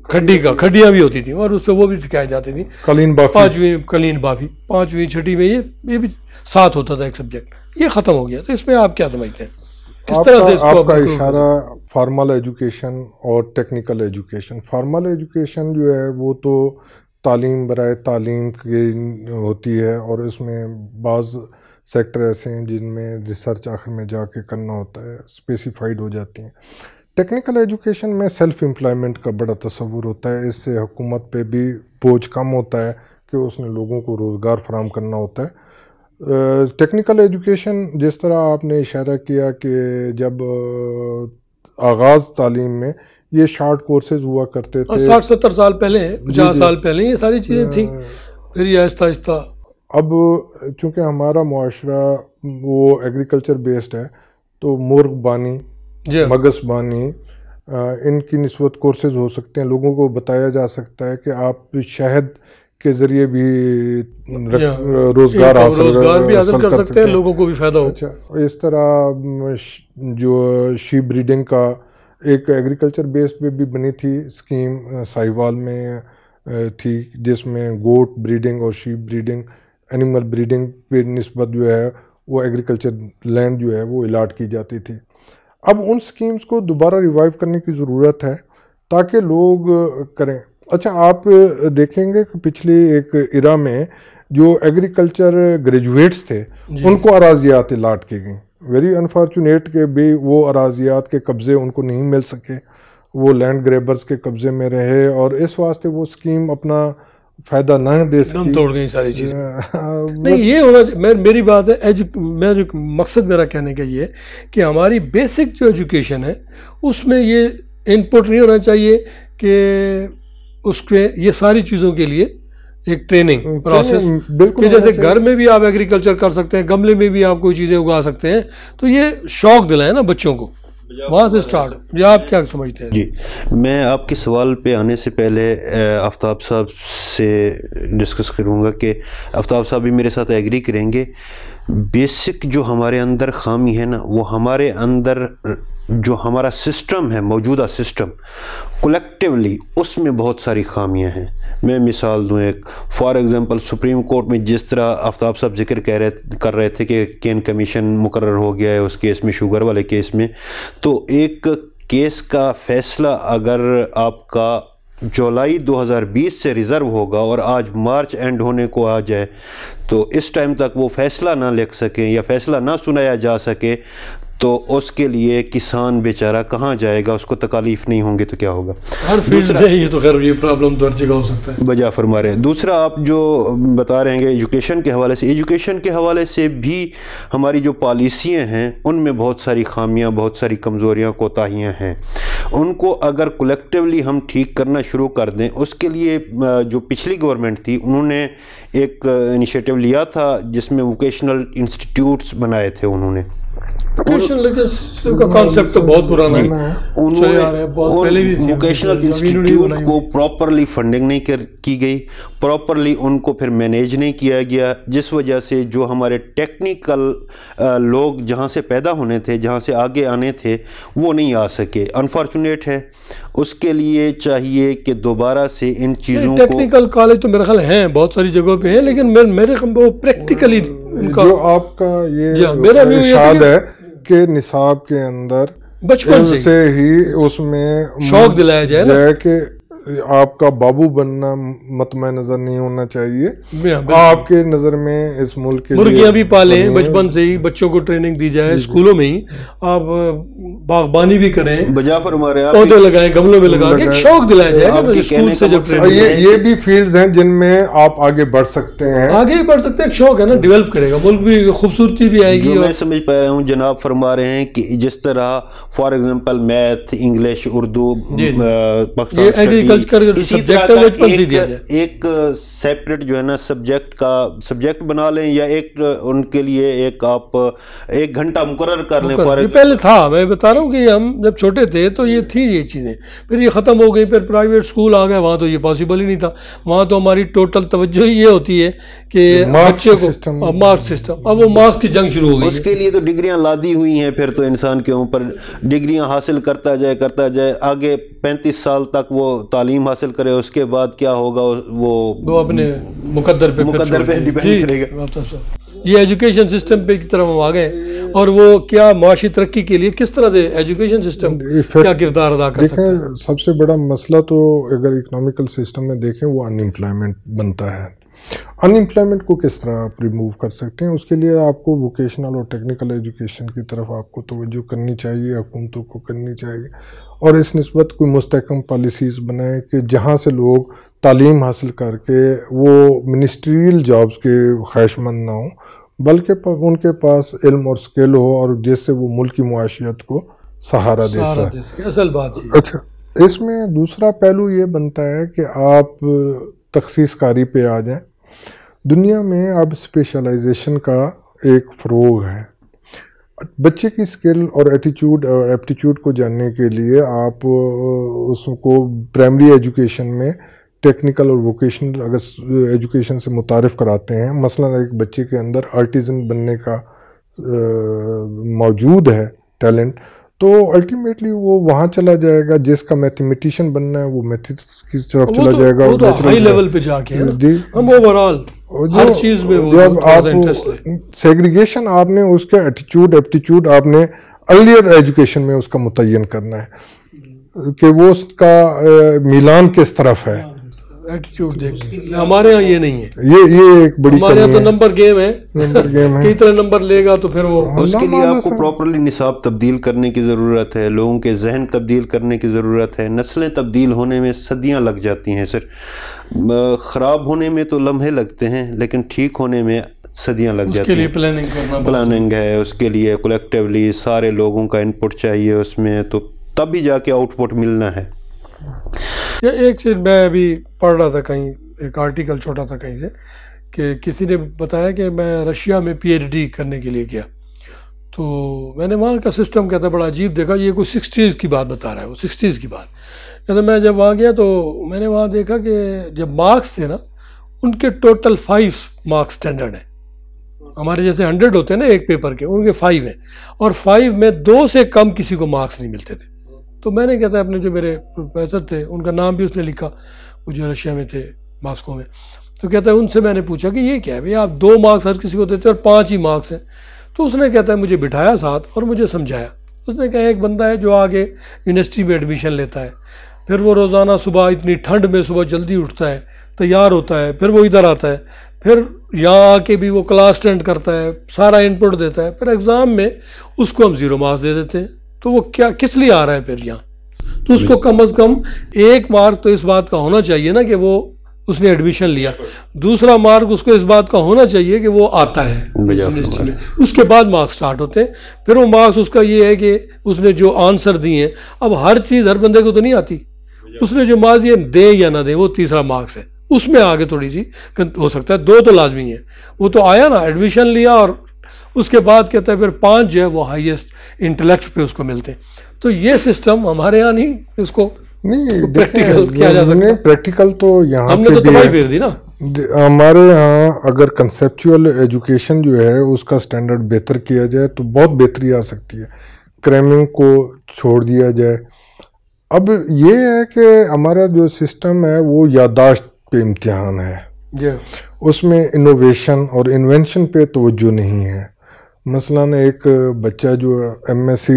کھڈیاں بھی ہوتی تھیں اور اس سے وہ بھی سکھائی جاتی تھیں. کلین بافی 5ویں 6ٹی میں یہ بھی ساتھ ہوتا تھا ایک سبجیکٹ, یہ ختم ہو گیا. تو اس میں آپ کیا سمجھتے ہیں, کس طرح سے اس کو؟ آپ کا اشارہ فارمل ایجوکیشن اور ٹیکنیکل ایجوکیشن. فارمل ایجوکیشن جو ہے وہ تو تعلیم برائے تعلیم کی ہوتی ہے اور اس میں بعض سیکٹر ایسے ہیں جن میں ریسرچ آخر میں جا کے کرنا ہوتا ہے, اسپیسیفائڈ ہو جاتی ہیں. ٹیکنیکل ایجوکیشن میں سیلف امپلائمنٹ کا بڑا تصور ہوتا ہے, اس سے حکومت پہ بھی بوجھ کم ہوتا ہے کہ اس نے لوگوں کو روزگار فراہم کرنا ہوتا ہے. ٹیکنیکل ایجوکیشن جس طرح آپ نے اشارہ کیا کہ جب آغاز تعلیم میں یہ شارٹ کورسز ہوا کرتے تھے 60-70 سال پہلے, 50 سال پہلے یہ ساری چیزیں تھیں, پھر یہ آہستہ آہستہ. اب چونکہ ہمارا معاشرہ وہ ایگریکلچر بیسڈ ہے تو مرغ بانی, مگس بانی, ان کی نسبت کورسز ہو سکتے ہیں. لوگوں کو بتایا جا سکتا ہے کہ آپ شہد کے ذریعے بھی روزگار حاصل کر سکتے ہیں, لوگوں کو بھی فائدہ ہو. اچھا, اس طرح جو شیپ بریڈنگ کا ایک ایگریکلچر بیسڈ پہ بھی بنی تھی اسکیم, ساہیوال میں تھی, جس میں گوٹ بریڈنگ اور شیپ بریڈنگ, اینیمل بریڈنگ پہ نسبت جو ہے وہ ایگریکلچر لینڈ جو ہے وہ الاٹ کی جاتی تھی. اب ان سکیمز کو دوبارہ ریوائیو کرنے کی ضرورت ہے تاکہ لوگ کریں. اچھا, آپ دیکھیں گے کہ پچھلی ایک ایرا میں جو ایگریکلچر گریجویٹس تھے ان کو اراضیات الاٹ کی گئیں. ویری انفارچونیٹ کہ بھی وہ اراضیات کے قبضے ان کو نہیں مل سکے, وہ لینڈ گریبرز کے قبضے میں رہے اور اس واسطے وہ سکیم اپنا فائدہ نہ دے سکی, توڑ گئی ساری چیزیں. نہیں, یہ ہونا چاہیے. میری بات ہے, میں جو مقصد میرا کہنے کا یہ ہے کہ ہماری بیسک جو ایجوکیشن ہے اس میں یہ ان پٹ نہیں ہونا چاہیے کہ اس کے یہ ساری چیزوں کے لیے ایک ٹریننگ پروسیس, کہ جیسے گھر میں بھی آپ ایگریکلچر کر سکتے ہیں, گملے میں بھی آپ کوئی چیزیں اگا سکتے ہیں, تو یہ شوق دلائیں نا بچوں کو, وہاں سے سٹارٹ. یہ آپ کیا سمجھتے ہیں؟ جی, میں آپ کے سوال پہ آنے سے پہلے آفتاب صاحب سے ڈسکس کروں گا کہ آفتاب صاحب بھی میرے ساتھ ایگری کریں گے. بیسک جو ہمارے اندر خامی ہے نا, وہ ہمارے اندر جو ہمارا سسٹم ہے, موجودہ سسٹم کلیکٹیولی, اس میں بہت ساری خامیاں ہیں. میں مثال دوں ایک, فار ایگزامپل سپریم کورٹ میں جس طرح آفتاب صاحب ذکر کر رہے تھے کہ کین کمیشن مقرر ہو گیا ہے اس کیس میں, شوگر والے کیس میں, تو ایک کیس کا فیصلہ اگر آپ کا جولائی 2020 سے ریزرو ہوگا اور آج مارچ اینڈ ہونے کو آ جائے تو اس ٹائم تک وہ فیصلہ نہ لکھ سکیں یا فیصلہ نہ سنایا جا سکے, تو اس کے لیے کسان بیچارہ کہاں جائے گا, اس کو تکالیف نہیں ہوں گے تو کیا ہوگا. ہر فیلڈ میں یہ تو خیر یہ پرابلم تو ہر جگہ ہو سکتا ہے. بجا فرما رہے ہیں. دوسرا آپ جو بتا رہے ہیں ایجوکیشن کے حوالے سے, ایجوکیشن کے حوالے سے بھی ہماری جو پالیسیاں ہیں ان میں بہت ساری خامیاں, بہت ساری کمزوریاں, کوتاہیاں ہیں. ان کو اگر کلیکٹیولی ہم ٹھیک کرنا شروع کر دیں, اس کے لیے جو پچھلی گورنمنٹ تھی انہوں نے ایک انیشیٹو لیا تھا جس میں ووکیشنل انسٹیٹیوٹس بنائے تھے. انہوں نے کا کانسیپٹ تو بہت پرانا ہے. ووکیشنل انسٹیٹیوٹ کو پراپرلی فنڈنگ نہیں کی گئی, پراپرلی ان کو پھر مینیج نہیں کیا گیا, جس وجہ سے جو ہمارے ٹیکنیکل لوگ جہاں سے پیدا ہونے تھے, جہاں سے آگے آنے تھے, وہ نہیں آ سکے. انفارچونیٹ ہے. اس کے لیے چاہیے کہ دوبارہ سے ان چیزوں کو, ٹیکنیکل کالج تو میرے خیال ہیں بہت ساری جگہوں پہ ہیں, لیکن میرے وہ پریکٹیکلی جو آپ کا یہ ارشاد ہے کہ نصاب کے اندر بچپن سے ہی اس میں شوق دلایا جائے کہ آپ کا بابو بننا مطمع نظر نہیں ہونا چاہیے. آپ کے نظر میں اس ملک کے مرغیاں بھی پالیں, بچپن سے ہی بچوں کو ٹریننگ دی جائے, اسکولوں میں ہی آپ باغبانی بھی کریں, بجا فرما رہے ہیں, پودے لگائیں, گملوں میں لگا کے شوق دلایا جائے اسکول سے. جب یہ بھی فیلڈز ہیں جن میں آپ آگے بڑھ سکتے ہیں, آگے ہی بڑھ سکتے ہیں. ایک شوق ہے نا, ڈیولپ کرے گا ملک بھی, خوبصورتی بھی آئے گی. میں سمجھ پا رہا ہوں جناب فرما رہے ہیں کہ جس طرح for example math, English, Urdu, ایک سیپریٹ جو ہے نا سبجیکٹ بنا لیں، یا ایک ان کے لیے ایک آپ 1 گھنٹہ مقرر کر لیں. پہلے تھا، میں بتا رہا ہوں کہ ہم جب چھوٹے تھے تو یہ تھی یہ چیزیں، پھر یہ ختم ہو گئی، پھر پرائیویٹ اسکول آ گئے، وہاں تو یہ پاسبل ہی نہیں تھا. وہاں تو ہماری ٹوٹل توجہ ہی یہ ہوتی ہے کہ بچے کو مارکس سسٹم، اب وہ مارکس کی جنگ شروع ہو گئی. اس کے لیے تو ڈگریاں لادی ہوئی ہیں، پھر تو انسان کے اوپر ڈگریاں حاصل کرتا جائے آگے 35 سال تک وہ تعلیم حاصل کرے، اس کے بعد کیا ہوگا وہ اپنے مقدر پہ ڈیپینڈ کرے گا. یہ ایجوکیشن سسٹم پہ کی طرف ہم آ گئے، اور وہ کیا معاشی ترقی کے لیے کس طرح سے ایجوکیشن سسٹم کیا کردار ادا کر سکتا ہے. دیکھیں سب سے بڑا مسئلہ تو اگر اکنامیکل سسٹم میں دیکھیں وہ ان ایمپلائمنٹ بنتا ہے. ان ایمپلائمنٹ کو کس طرح آپ ریموو کر سکتے ہیں؟ اس کے لیے آپ کو ووکیشنل اور ٹیکنیکل ایجوکیشن کی طرف آپ کو توجہ کرنی چاہیے، حکومتوں کو کرنی چاہیے، اور اس نسبت کوئی مستحکم پالیسیز بنائیں کہ جہاں سے لوگ تعلیم حاصل کر کے وہ منسٹریل جابز کے خواہش مند نہ ہوں، بلکہ ان کے پاس علم اور سکل ہو، اور جس سے وہ ملکی معاشیت کو سہارا دے سکے. اصل بات. اچھا، اس میں دوسرا پہلو یہ بنتا ہے کہ آپ تخصیص کاری پہ آ جائیں. دنیا میں اب اسپیشلائزیشن کا ایک فروغ ہے. بچے کی سکل اور ایپٹیچیوڈ کو جاننے کے لیے آپ اس کو پرائمری ایجوکیشن میں ٹیکنیکل اور ووکیشنل اگر ایجوکیشن سے متعارف کراتے ہیں. مثلا ایک بچے کے اندر آرٹیزن بننے کا موجود ہے ٹیلنٹ، تو الٹیمیٹلی وہ وہاں چلا جائے گا. جس کا میتھمیٹیشن بننا ہے وہ میتھس کی طرف چلا جائے گا. وہ تو ہائی لیول پہ جا کے ہم اوورال ہر چیز میں جب آپ سیگریگیشن آپ نے اس کا ایپٹیچیوڈ آپ نے ارلیئر ایجوکیشن میں اس کا متعین کرنا ہے کہ وہ اس کا میلان کس طرف ہے. ایٹیٹیوڈ دیکھ ہمارے ہاں یہ نہیں ہے. یہ ایک بڑی ہمارے یہاں تو نمبر گیم ہے، کتنے نمبر لے گا تو پھر وہ. اس کے لیے آپ کو پراپرلی نصاب تبدیل کرنے کی ضرورت ہے، لوگوں کے ذہن تبدیل کرنے کی ضرورت ہے. نسلیں تبدیل ہونے میں صدیاں لگ جاتی ہیں سر. خراب ہونے میں تو لمحے لگتے ہیں، لیکن ٹھیک ہونے میں صدیاں لگ جاتی ہیں. اس کے لیے پلاننگ ہے، اس کے لیے کولیکٹیولی سارے لوگوں کا انپٹ چاہیے اس میں، تو تب بھی جا کے آؤٹ پٹ ملنا ہے. ایک چیز میں ابھی پڑھ رہا تھا کہیں، ایک آرٹیکل چھوٹا تھا کہیں سے، کہ کسی نے بتایا کہ میں رشیا میں پی ایچ ڈی کرنے کے لیے گیا، تو میں نے وہاں کا سسٹم کہتا بڑا عجیب دیکھا. یہ کوئی 60s کی بات بتا رہا ہے، وہ 60s کی بات. کہتا میں جب وہاں گیا تو میں نے وہاں دیکھا کہ جب مارکس تھے نا، ان کے ٹوٹل 5 مارکس اسٹینڈرڈ ہیں. ہمارے جیسے 100 ہوتے ہیں نا ایک پیپر کے، ان کے 5 ہیں، اور 5 میں 2 سے کم کسی کو مارکس نہیں ملتے تھے. تو میں نے کہتا ہے اپنے جو میرے پروفیسر تھے ان کا نام بھی اس نے لکھا، وہ جو رشیا میں تھے ماسکو میں، تو کہتا ہے ان سے میں نے پوچھا کہ یہ کیا ہے بھئی آپ 2 مارکس ہر کسی کو دیتے اور 5 ہی مارکس ہیں. تو اس نے کہتا ہے مجھے بٹھایا ساتھ اور مجھے سمجھایا. اس نے کہا ایک بندہ ہے جو آگے یونیورسٹی میں ایڈمیشن لیتا ہے، پھر وہ روزانہ صبح اتنی ٹھنڈ میں صبح جلدی اٹھتا ہے، تیار ہوتا ہے، پھر وہ ادھر آتا ہے، پھر یہاں آ کے بھی وہ کلاس اٹینڈ کرتا ہے، سارا انپٹ دیتا ہے، پھر ایگزام میں اس کو ہم 0 مارکس دے دیتے ہیں. تو وہ کیا کس لیے آ رہا ہے پھر یہاں؟ تو اس کو کم از کم 1 مارک تو اس بات کا ہونا چاہیے نا کہ وہ اس نے ایڈمیشن لیا، دوسرا مارک اس کو اس بات کا ہونا چاہیے کہ وہ آتا ہے یونیورسٹی میں. اس کے بعد مارکس سٹارٹ ہوتے ہیں. پھر وہ مارکس اس کا یہ ہے کہ اس نے جو آنسر دیے ہیں، اب ہر چیز ہر بندے کو تو نہیں آتی، اس نے جو مارکس دیے دیں یا نہ دیں وہ تیسرا مارکس ہے. اس میں آگے تھوڑی سی ہو سکتا ہے 2 تو لازمی ہیں. وہ تو آیا نا ایڈمیشن لیا، اور اس کے بعد کہتا ہے پھر 5 جو ہے وہ ہائیسٹ انٹلیکٹ پہ اس کو ملتے ہیں. تو یہ سسٹم ہمارے یہاں نہیں، اس کو نہیں پریکٹیکل کیا جا سکتا. پریکٹیکل تو یہاں ہم نے تو تباہی پھیر دی نا. ہمارے یہاں اگر کنسیپچول ایجوکیشن جو ہے اس کا سٹینڈرڈ بہتر کیا جائے تو بہت بہتری آ سکتی ہے. کریمنگ کو چھوڑ دیا جائے. اب یہ ہے کہ ہمارا جو سسٹم ہے وہ یادداشت پہ امتحان ہے، اس میں انوویشن اور انوینشن پہ توجہ نہیں ہے. مثلا ایک بچہ جو ایم ایس سی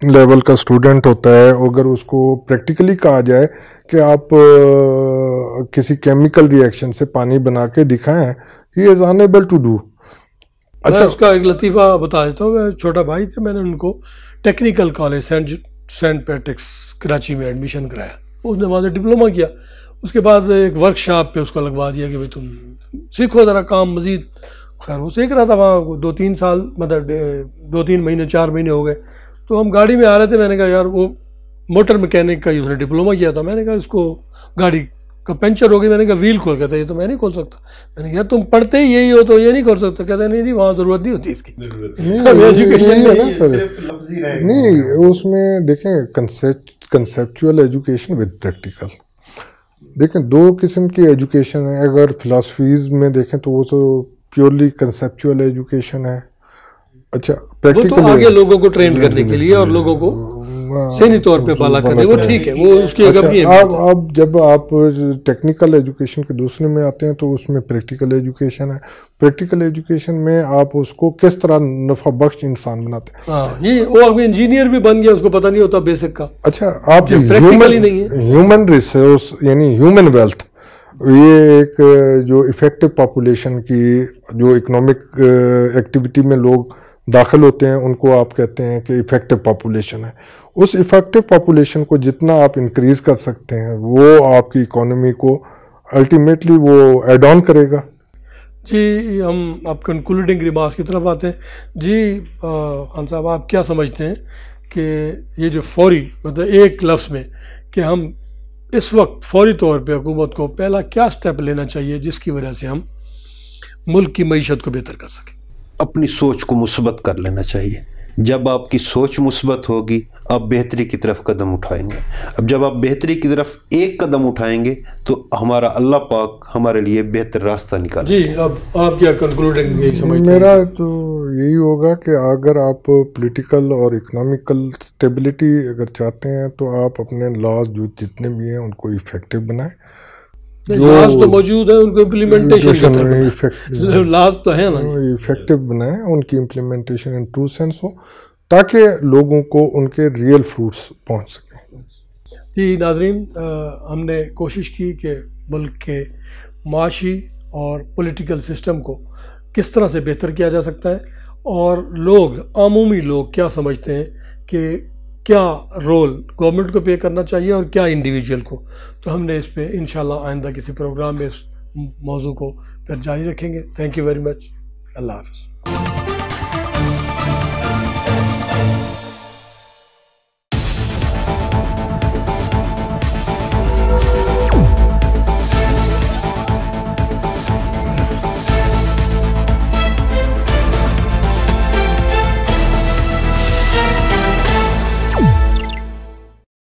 لیول کا اسٹوڈنٹ ہوتا ہے، اگر اس کو پریکٹیکلی کہا جائے کہ آپ کسی کیمیکل ری ایکشن سے پانی بنا کے دکھائیں، ہی از انیبل ٹو ڈو. اچھا، اس کا ایک لطیفہ بتا دیتا ہوں. میں چھوٹا بھائی تھے، میں نے ان کو technical college Saint Patrick's Karachi میں ایڈمیشن کرایا. اس نے وہاں سے ڈپلوما کیا. اس کے بعد ایک ورک شاپ پہ اس کو لگوا دیا کہ بھائی تم سیکھو ذرا کام مزید. خیر وہ سیکھ رہا تھا وہاں 2-3 سال، مطلب 2-3 مہینے 4 مہینے ہو گئے. تو ہم گاڑی میں آ رہے تھے، میں نے کہا یار وہ موٹر میکینک کا اس نے ڈپلوما کیا تھا. میں نے کہا اس کو گاڑی کا پنچر ہو گئی, میں نے کہا ویل کھول. کہتا ہے یہ تو میں نہیں کھول سکتا. میں نے کہا تم پڑھتے ہی یہی ہو تو یہ نہیں کھول سکتا. کہتا ہے نہیں وہاں ضرورت نہیں ہوتی اس کی. نہیں, اس میں دیکھیں کنسیپچول ایجوکیشن ود پریکٹیکل. دیکھیں دو قسم کی ایجوکیشن ہے. اگر فلاسفیز میں دیکھیں تو وہ تو پیورلی کنسیپچول ایجوکیشن ہے. اچھا وہ تو آگے لوگوں کو ٹرین کرنے کے لیے اور لوگوں کو ذہنی طور پہ بالا کرنے, وہ ٹھیک ہے, وہ اس کی اپنی. اب جب آپ ٹیکنیکل ایجوکیشن کے دوسرے میں آتے ہیں تو اس میں پریکٹیکل ایجوکیشن ہے. پریکٹیکل ایجوکیشن میں آپ اس کو کس طرح نفع بخش انسان بناتے ہیں. یہ وہ انجینئر بھی بن گیا, اس کو پتہ نہیں ہوتا بیسک کا. اچھا, آپ پریکٹیکل ہی نہیں ہے. ہیومن ریسورس یعنی ہیومن ویلتھ, یہ ایک جو افیکٹو پاپولیشن کی جو اکنامک ایکٹیویٹی میں لوگ داخل ہوتے ہیں ان کو آپ کہتے ہیں کہ افیکٹو پاپولیشن ہے. اس افیکٹو پاپولیشن کو جتنا آپ انکریز کر سکتے ہیں وہ آپ کی اکانومی کو الٹیمیٹلی وہ ایڈ آن کرے گا. جی, ہم آپ کنکلوڈنگ ریمارکس کی طرف آتے ہیں. جی خان صاحب, آپ کیا سمجھتے ہیں کہ یہ جو فوری مطلب ایک لفظ میں کہ ہم اس وقت فوری طور پہ حکومت کو پہلا کیا سٹیپ لینا چاہیے جس کی وجہ سے ہم ملک کی معیشت کو بہتر کر سکیں؟ اپنی سوچ کو مثبت کر لینا چاہیے. جب آپ کی سوچ مثبت ہوگی آپ بہتری کی طرف قدم اٹھائیں گے. اب جب آپ بہتری کی طرف ایک قدم اٹھائیں گے تو ہمارا اللہ پاک ہمارے لیے بہتر راستہ نکالے. جی, اب آپ کیا کنکلوڈنگ یہی سمجھتے ہیں؟ میرا تو یہی ہوگا کہ اگر آپ پولیٹیکل اور اکنامیکل اسٹیبلٹی اگر چاہتے ہیں تو آپ اپنے لاز جو جتنے بھی ہیں ان کو افیکٹو بنائیں. لاز تو موجود ہیں, ان کو امپلیمنٹیشن لاز تو ہے نا, افیکٹو بنائیں, ان کی امپلیمنٹیشن ان ٹرو سینس ہو تاکہ لوگوں کو ان کے ریئل فروٹس پہنچ سکیں. جی ناظرین, ہم نے کوشش کی کہ ملک کے معاشی اور پولیٹیکل سسٹم کو کس طرح سے بہتر کیا جا سکتا ہے اور لوگ عمومی لوگ کیا سمجھتے ہیں کہ کیا رول گورنمنٹ کو پے کرنا چاہیے اور کیا انڈیویجول کو. تو ہم نے اس پہ انشاءاللہ آئندہ کسی پروگرام میں اس موضوع کو پھر جاری رکھیں گے. Thank you very much. اللہ حافظ.